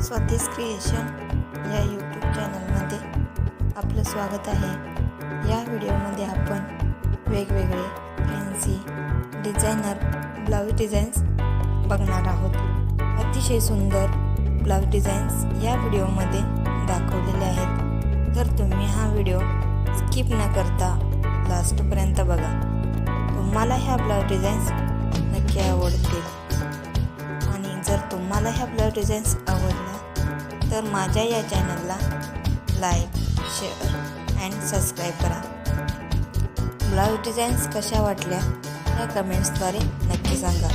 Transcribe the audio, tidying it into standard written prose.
Swati's creation या YouTube चॅनलमध्ये आपलं स्वागत आहे। या व्हिडिओमध्ये आपण वेगवेगळे फॅन्सी डिझायनर ब्लाउज डिझाईन्स बघणार आहोत। अतिशय सुंदर ब्लाउज डिझाईन्स या व्हिडिओमध्ये दाखवलेले आहेत, तर तुम्ही हा व्हिडिओ स्किप न करता लास्टपर्यंत बघा। तुम्हाला ह्या ब्लाउज डिझाईन्स नक्की आवडतील आणि जर तुम्हाला ह्या ब्लाउज डिझाईन्स आवडल्या तर माझ्या या चॅनलला लाईक, शेअर अँड सबस्क्राईब करा। ब्लाउज डिझाईन्स कशा वाटल्या या कमेंट्सद्वारे नक्की सांगा।